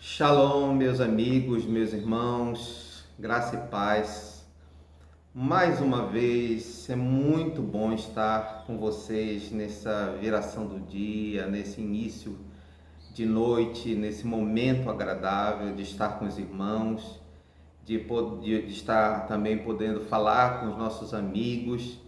Shalom, meus amigos, meus irmãos, graça e paz. Mais uma vez, é muito bom estar com vocês nessa viração do dia, nesse início de noite, nesse momento agradável de estar com os irmãos, de estar também podendo falar com os nossos amigos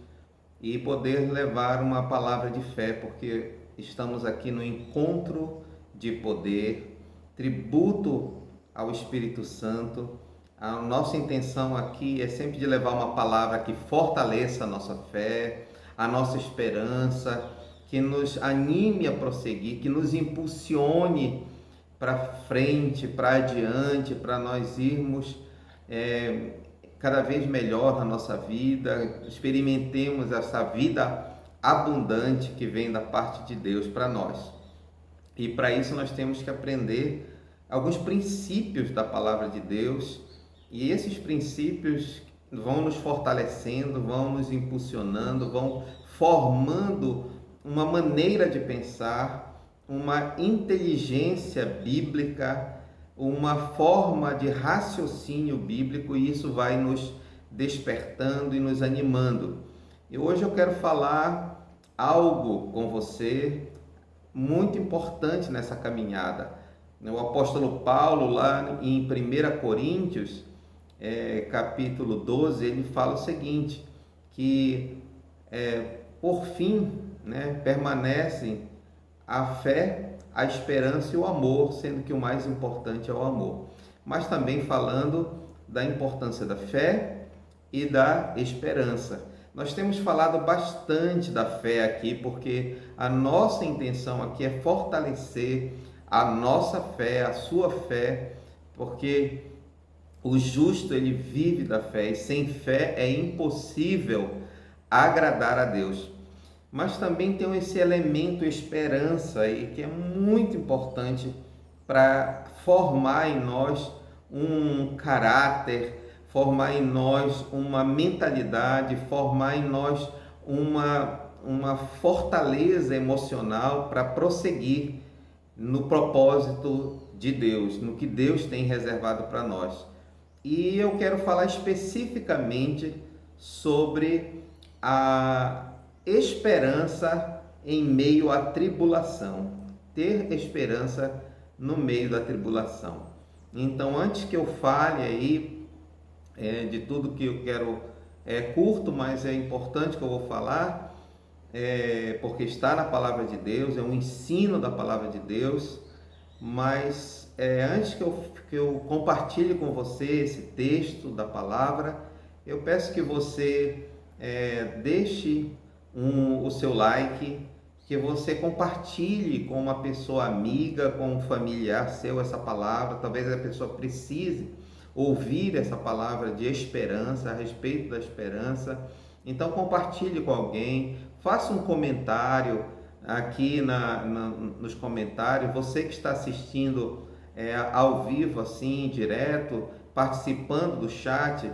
e poder levar uma palavra de fé, porque estamos aqui no encontro de poder, tributo ao Espírito Santo. A nossa intenção aqui é sempre de levar uma palavra que fortaleça a nossa fé, a nossa esperança, que nos anime a prosseguir, que nos impulsione para frente, para adiante, para nós irmos cada vez melhor na nossa vida, experimentemos essa vida abundante que vem da parte de Deus para nós. E para isso nós temos que aprender alguns princípios da palavra de Deus, e esses princípios vão nos fortalecendo, vão nos impulsionando, vão formando uma maneira de pensar, uma inteligência bíblica, uma forma de raciocínio bíblico, e isso vai nos despertando e nos animando. E hoje eu quero falar algo com você muito importante nessa caminhada. O apóstolo Paulo, lá em 1 Coríntios, capítulo 12, ele fala o seguinte, que por fim, permanecem a fé, a esperança e o amor, sendo que o mais importante é o amor. Mas também falando da importância da fé e da esperança. Nós temos falado bastante da fé aqui, porque a nossa intenção aqui é fortalecer a nossa fé, a sua fé, porque o justo ele vive da fé, e sem fé é impossível agradar a Deus. Mas também tem esse elemento esperança aí, que é muito importante para formar em nós um caráter, formar em nós uma mentalidade, formar em nós uma fortaleza emocional para prosseguir no propósito de Deus, no que Deus tem reservado para nós. E eu quero falar especificamente sobre a esperança em meio à tribulação, ter esperança no meio da tribulação. Então, antes que eu fale aí de tudo que eu quero, é curto, mas é importante que eu vou falar, porque está na palavra de Deus, é um ensino da palavra de Deus, mas antes que eu compartilhe com você esse texto da palavra, eu peço que você deixe o seu like, que você compartilhe com uma pessoa amiga, com um familiar seu essa palavra. Talvez a pessoa precise ouvir essa palavra de esperança, a respeito da esperança. Então compartilhe com alguém, faça um comentário aqui nos comentários. Você que está assistindo ao vivo, assim, direto, participando do chat,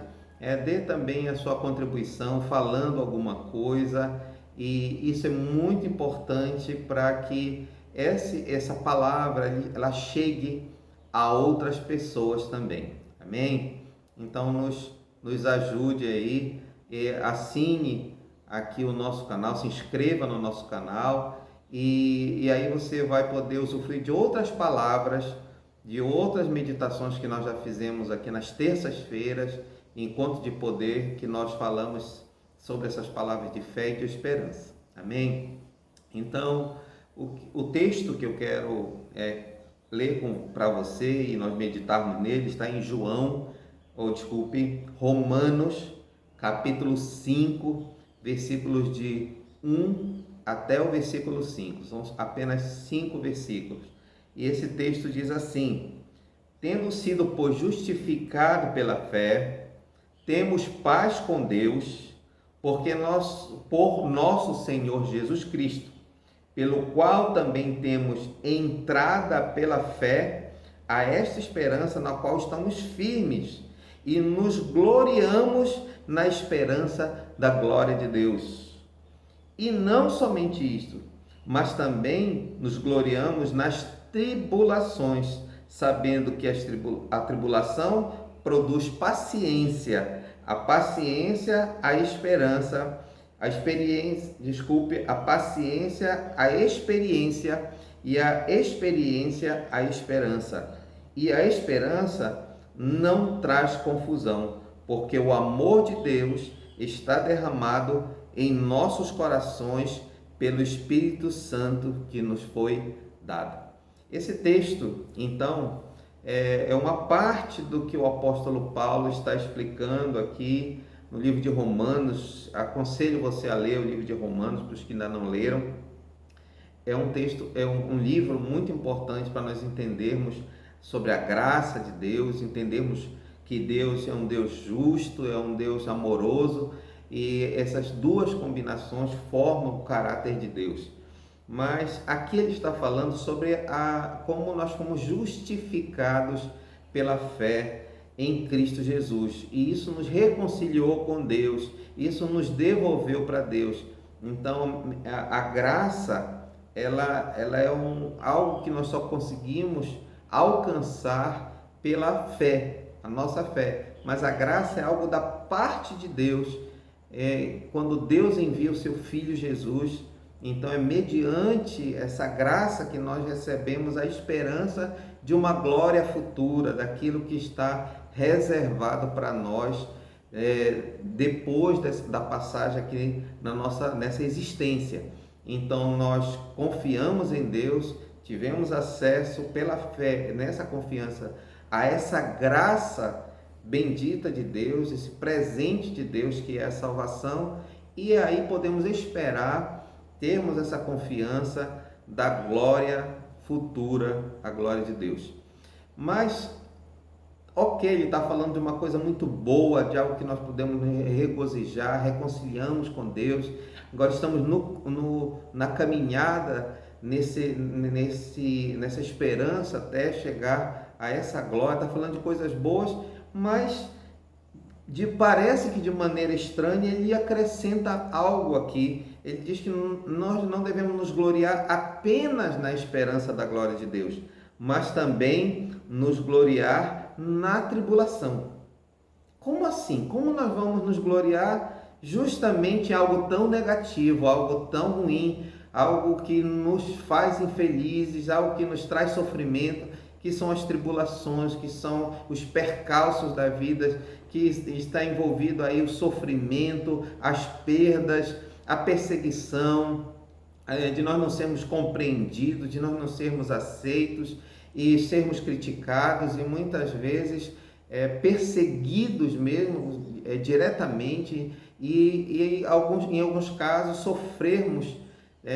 dê também a sua contribuição, falando alguma coisa, e isso é muito importante para que essa palavra ela chegue a outras pessoas também. Amém? Então nos ajude aí, assine aqui o nosso canal, se inscreva no nosso canal, e aí você vai poder usufruir de outras palavras, de outras meditações que nós já fizemos aqui nas terças-feiras, encontro de poder, que nós falamos sobre essas palavras de fé e de esperança. Amém? Então, o texto que eu quero ler para você e nós meditarmos nele está em Romanos, capítulo 5, versículos de 1 até o versículo 5. São apenas 5 versículos. E esse texto diz assim: tendo sido, pois, justificado pela fé, temos paz com Deus, por nosso Senhor Jesus Cristo, pelo qual também temos entrada pela fé a esta esperança na qual estamos firmes e nos gloriamos na esperança da glória de Deus. E não somente isto, mas também nos gloriamos nas tribulações, sabendo que a tribulação produz paciência, a paciência, a esperança, a experiência, desculpe, a paciência, a experiência, e a experiência, a esperança. E a esperança não traz confusão, porque o amor de Deus está derramado em nossos corações pelo Espírito Santo que nos foi dado. Esse texto, então, é uma parte do que o apóstolo Paulo está explicando aqui no livro de Romanos. Aconselho você a ler o livro de Romanos, para os que ainda não leram. É um texto, um livro muito importante para nós entendermos sobre a graça de Deus, entendermos que Deus é um Deus justo, é um Deus amoroso, e essas duas combinações formam o caráter de Deus. Mas aqui ele está falando sobre como nós fomos justificados pela fé em Cristo Jesus, e isso nos reconciliou com Deus, isso nos devolveu para Deus. Então a graça ela é algo que nós só conseguimos alcançar pela fé, a nossa fé. Mas a graça é algo da parte de Deus. Quando Deus envia o seu Filho Jesus, então é mediante essa graça que nós recebemos a esperança de uma glória futura, daquilo que está reservado para nós depois da passagem aqui nessa existência. Então nós confiamos em Deus, tivemos acesso pela fé, nessa confiança, a essa graça bendita de Deus, esse presente de Deus que é a salvação, e aí podemos esperar, termos essa confiança da glória futura, a glória de Deus. Mas, ele está falando de uma coisa muito boa, de algo que nós podemos regozijar, reconciliamos com Deus. Agora estamos na caminhada, nessa esperança até chegar a essa glória. Está falando de coisas boas, mas parece que de maneira estranha ele acrescenta algo aqui. Ele diz que nós não devemos nos gloriar apenas na esperança da glória de Deus, mas também nos gloriar na tribulação. Como assim? Como nós vamos nos gloriar justamente em algo tão negativo, algo tão ruim, algo que nos faz infelizes, algo que nos traz sofrimento, que são as tribulações, que são os percalços da vida, que está envolvido aí o sofrimento, as perdas, a perseguição, de nós não sermos compreendidos, de nós não sermos aceitos e sermos criticados e muitas vezes perseguidos mesmo diretamente e em alguns casos sofrermos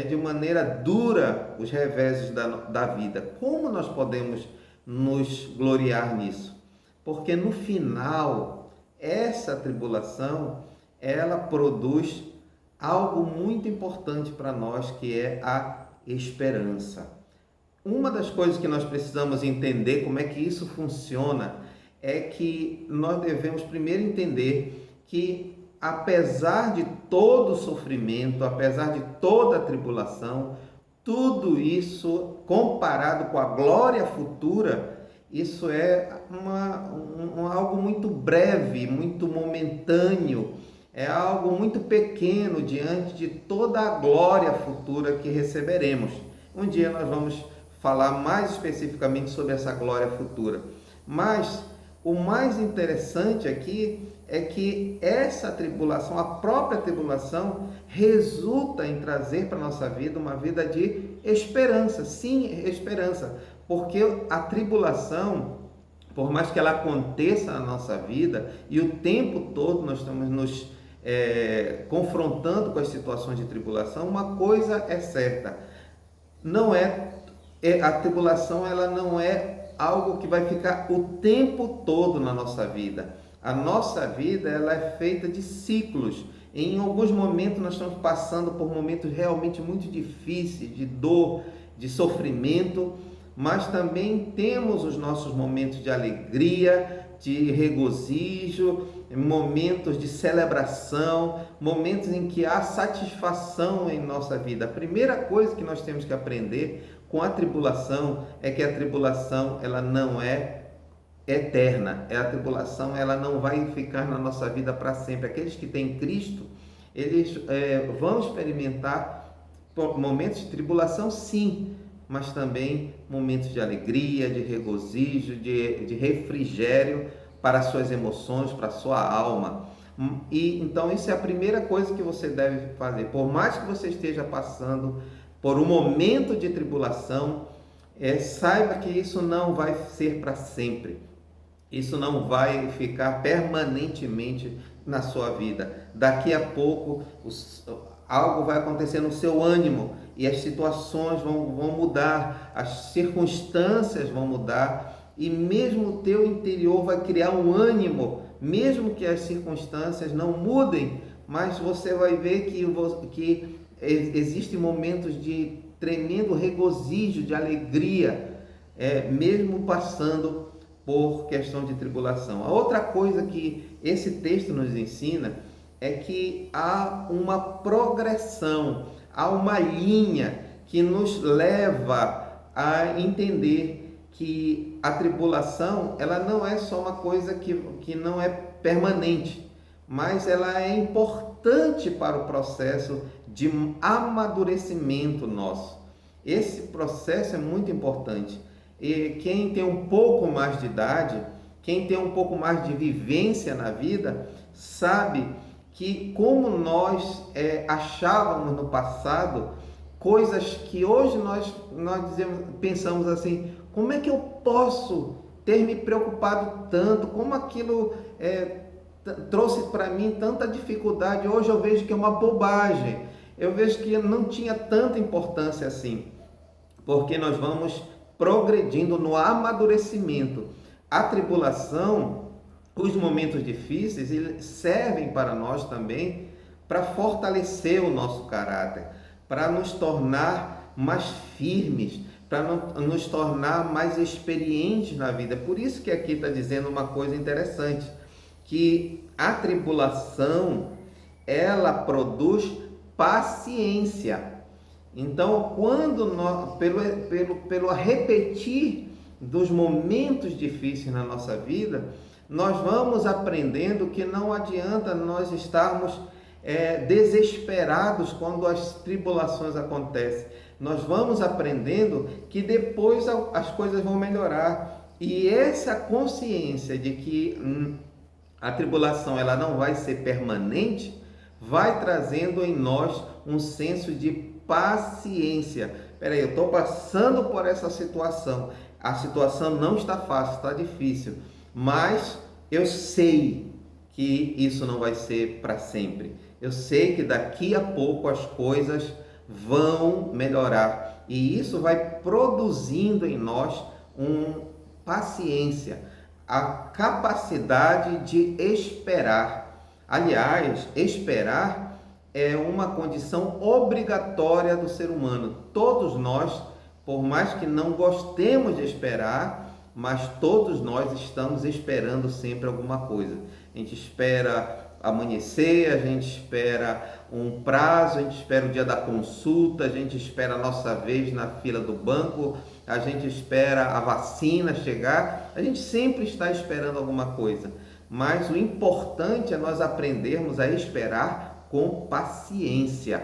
de maneira dura os reveses da vida. Como nós podemos nos gloriar nisso? Porque no final, essa tribulação, ela produz algo muito importante para nós, que é a esperança. Uma das coisas que nós precisamos entender como é que isso funciona é que nós devemos primeiro entender que, apesar de todo o sofrimento, apesar de toda a tribulação, tudo isso comparado com a glória futura, isso é algo muito breve, muito momentâneo, é algo muito pequeno diante de toda a glória futura que receberemos. Um dia nós vamos falar mais especificamente sobre essa glória futura. Mas o mais interessante aqui é que essa tribulação, a própria tribulação, resulta em trazer para a nossa vida uma vida de esperança. Sim, esperança. Porque a tribulação, por mais que ela aconteça na nossa vida, e o tempo todo nós estamos nos confrontando com as situações de tribulação, uma coisa é certa, a tribulação ela não é algo que vai ficar o tempo todo na nossa vida. A nossa vida ela é feita de ciclos. Em alguns momentos nós estamos passando por momentos realmente muito difíceis, de dor, de sofrimento, mas também temos os nossos momentos de alegria, de regozijo, momentos de celebração, momentos em que há satisfação em nossa vida. A primeira coisa que nós temos que aprender com a tribulação é que a tribulação ela não é eterna. A tribulação ela não vai ficar na nossa vida para sempre. Aqueles que têm Cristo, eles vão experimentar momentos de tribulação, sim, mas também momentos de alegria, de regozijo, de refrigério para as suas emoções, para a sua alma. E então isso é a primeira coisa que você deve fazer. Por mais que você esteja passando por um momento de tribulação, saiba que isso não vai ser para sempre. Isso não vai ficar permanentemente na sua vida. Daqui a pouco algo vai acontecer no seu ânimo e as situações vão mudar, as circunstâncias vão mudar e mesmo o teu interior vai criar um ânimo, mesmo que as circunstâncias não mudem, mas você vai ver que existem momentos de tremendo regozijo, de alegria, mesmo passando por questão de tribulação. A outra coisa que esse texto nos ensina é que há uma progressão, há uma linha que nos leva a entender que a tribulação ela não é só uma coisa que não é permanente, mas ela é importante para o processo de amadurecimento nosso. Esse processo é muito importante. E quem tem um pouco mais de idade, quem tem um pouco mais de vivência na vida, sabe que como nós achávamos no passado, coisas que hoje nós pensamos assim, como é que eu posso ter me preocupado tanto, como aquilo trouxe para mim tanta dificuldade, hoje eu vejo que é uma bobagem, eu vejo que não tinha tanta importância assim, porque nós vamos progredindo no amadurecimento. A tribulação, os momentos difíceis, eles servem para nós também para fortalecer o nosso caráter, para nos tornar mais firmes, para nos tornar mais experientes na vida. Por isso que aqui está dizendo uma coisa interessante, que a tribulação, ela produz paciência. Então, quando nós, pelo repetir dos momentos difíceis na nossa vida, nós vamos aprendendo que não adianta nós estarmos desesperados quando as tribulações acontecem. Nós vamos aprendendo que depois as coisas vão melhorar. E essa consciência de que a tribulação ela não vai ser permanente, vai trazendo em nós um senso de paciência. Peraí, eu estou passando por essa situação. A situação não está fácil, está difícil, mas eu sei que isso não vai ser para sempre. Eu sei que daqui a pouco as coisas vão melhorar e isso vai produzindo em nós paciência, a capacidade de esperar. Aliás, esperar é uma condição obrigatória do ser humano. Todos nós, por mais que não gostemos de esperar, mas todos nós estamos esperando sempre alguma coisa. A gente espera amanhecer, a gente espera um prazo, a gente espera o dia da consulta, a gente espera a nossa vez na fila do banco, a gente espera a vacina chegar, a gente sempre está esperando alguma coisa. Mas o importante é nós aprendermos a esperar com paciência.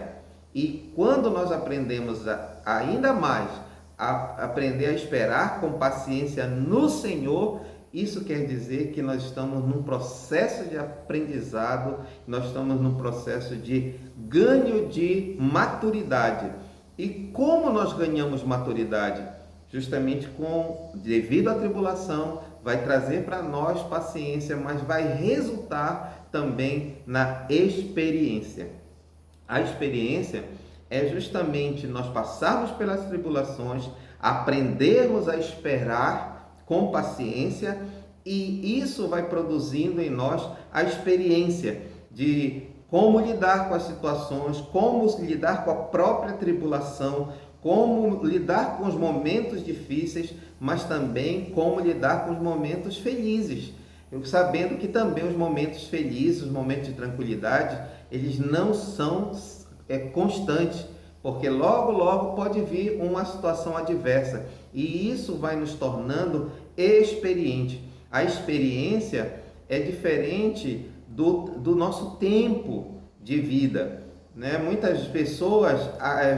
E quando nós aprendemos ainda mais a aprender a esperar com paciência no Senhor, isso quer dizer que nós estamos num processo de aprendizado, nós estamos num processo de ganho de maturidade. E como nós ganhamos maturidade? Justamente devido à tribulação, vai trazer para nós paciência, mas vai resultar também na experiência. A experiência é justamente nós passarmos pelas tribulações, aprendermos a esperar com paciência, e isso vai produzindo em nós a experiência de como lidar com as situações, como lidar com a própria tribulação, como lidar com os momentos difíceis, mas também como lidar com os momentos felizes. Eu sabendo que também os momentos felizes, os momentos de tranquilidade, eles não são constantes, porque logo, logo pode vir uma situação adversa e isso vai nos tornando experiente. A experiência é diferente do nosso tempo de vida, né? Muitas pessoas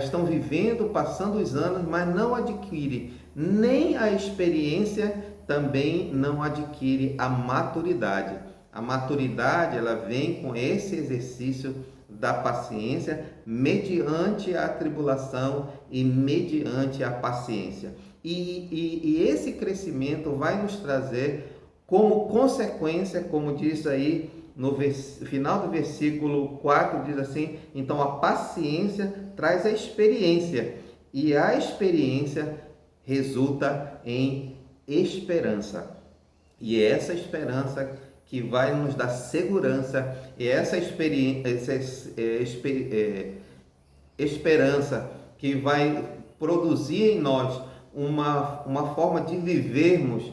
estão vivendo, passando os anos, mas não adquirem nem a experiência, também não adquire a maturidade. A maturidade, ela vem com esse exercício da paciência, mediante a tribulação e mediante a paciência. E esse crescimento vai nos trazer como consequência, como diz aí no final do versículo 4, diz assim: então a paciência traz a experiência, e a experiência resulta em esperança. E é essa esperança que vai nos dar segurança, e essa esperança que vai produzir em nós uma forma de vivermos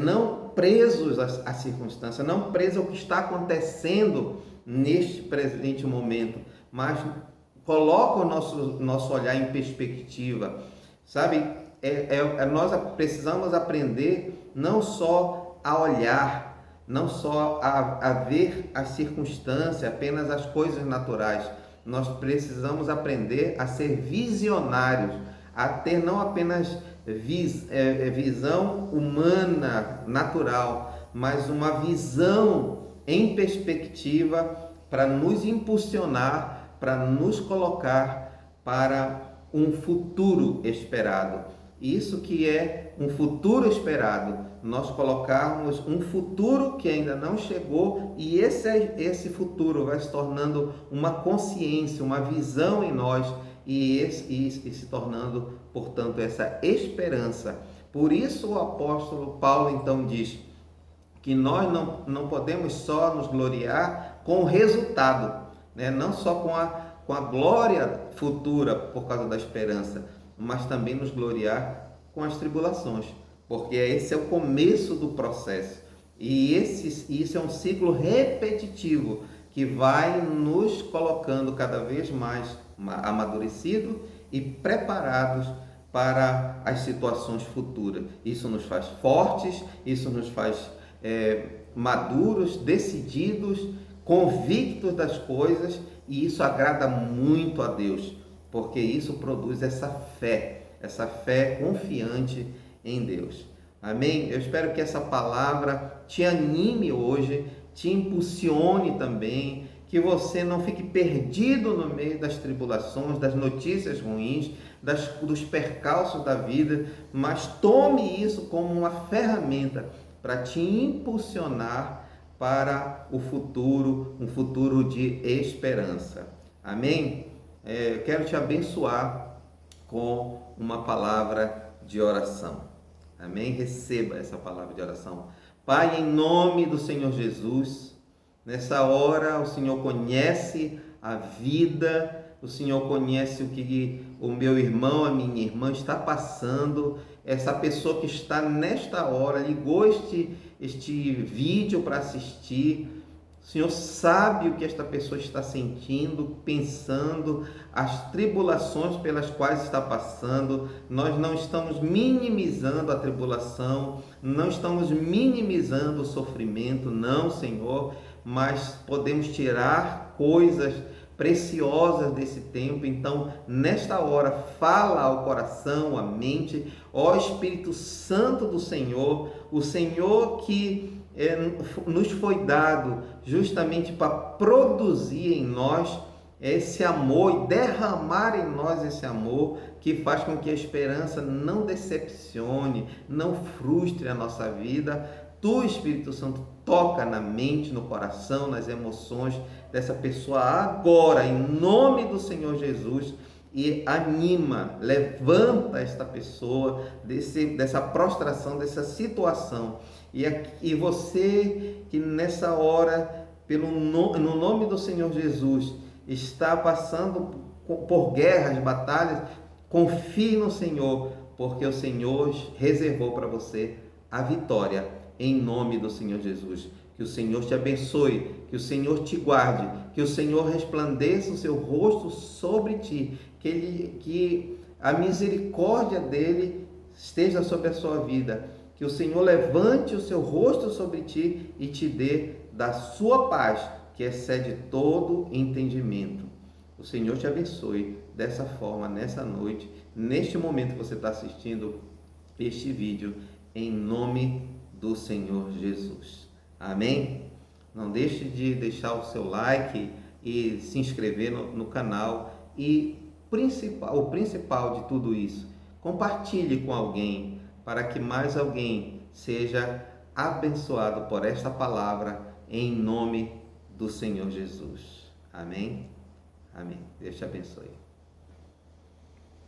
não presos à circunstância, não presos ao que está acontecendo neste presente momento, mas coloca o nosso olhar em perspectiva, sabe? Nós precisamos aprender não só a olhar, não só a ver as circunstâncias, apenas as coisas naturais. Nós precisamos aprender a ser visionários, a ter não apenas visão humana, natural, mas uma visão em perspectiva para nos impulsionar, para nos colocar para um futuro esperado. Isso que é um futuro esperado, nós colocarmos um futuro que ainda não chegou, e esse futuro vai se tornando uma consciência, uma visão em nós, e se tornando, portanto, essa esperança. Por isso o apóstolo Paulo então diz que nós não podemos só nos gloriar com o resultado, né? Não só com a glória futura por causa da esperança, mas também nos gloriar com as tribulações, porque esse é o começo do processo, e isso é um ciclo repetitivo que vai nos colocando cada vez mais amadurecidos e preparados para as situações futuras. Isso nos faz fortes, isso nos faz maduros, decididos, convictos das coisas, e isso agrada muito a Deus, porque isso produz essa fé confiante em Deus. Amém? Eu espero que essa palavra te anime hoje, te impulsione também, que você não fique perdido no meio das tribulações, das notícias ruins, dos percalços da vida, mas tome isso como uma ferramenta para te impulsionar para o futuro, um futuro de esperança. Amém? Quero te abençoar com uma palavra de oração. Amém? Receba essa palavra de oração. Pai, em nome do Senhor Jesus, nessa hora o Senhor conhece a vida, o Senhor conhece o que o meu irmão, a minha irmã está passando, essa pessoa que está nesta hora, ligou este vídeo para assistir. O Senhor sabe o que esta pessoa está sentindo, pensando, as tribulações pelas quais está passando. Nós não estamos minimizando a tribulação, não estamos minimizando o sofrimento, não, Senhor, mas podemos tirar coisas preciosas desse tempo. Então, nesta hora, fala ao coração, à mente, ó Espírito Santo do Senhor, o Senhor que nos foi dado justamente para produzir em nós esse amor e derramar em nós esse amor que faz com que a esperança não decepcione, não frustre a nossa vida. Tu, Espírito Santo, toca na mente, no coração, nas emoções dessa pessoa agora, em nome do Senhor Jesus, e anima, levanta esta pessoa dessa prostração, dessa situação. E você que nessa hora, no nome do Senhor Jesus, está passando por guerras, batalhas, confie no Senhor, porque o Senhor reservou para você a vitória, em nome do Senhor Jesus. Que Que o Senhor te abençoe, que o Senhor te guarde, que o Senhor resplandeça o seu rosto sobre ti, que a misericórdia dele esteja sobre a sua vida, que o Senhor levante o seu rosto sobre ti e te dê da sua paz, que excede todo entendimento. O Senhor te abençoe dessa forma, nessa noite, neste momento que você está assistindo este vídeo, em nome do Senhor Jesus. Amém? Não deixe de deixar o seu like e se inscrever no canal. E o principal de tudo isso, compartilhe com alguém, para que mais alguém seja abençoado por esta palavra, em nome do Senhor Jesus. Amém? Amém. Deus te abençoe.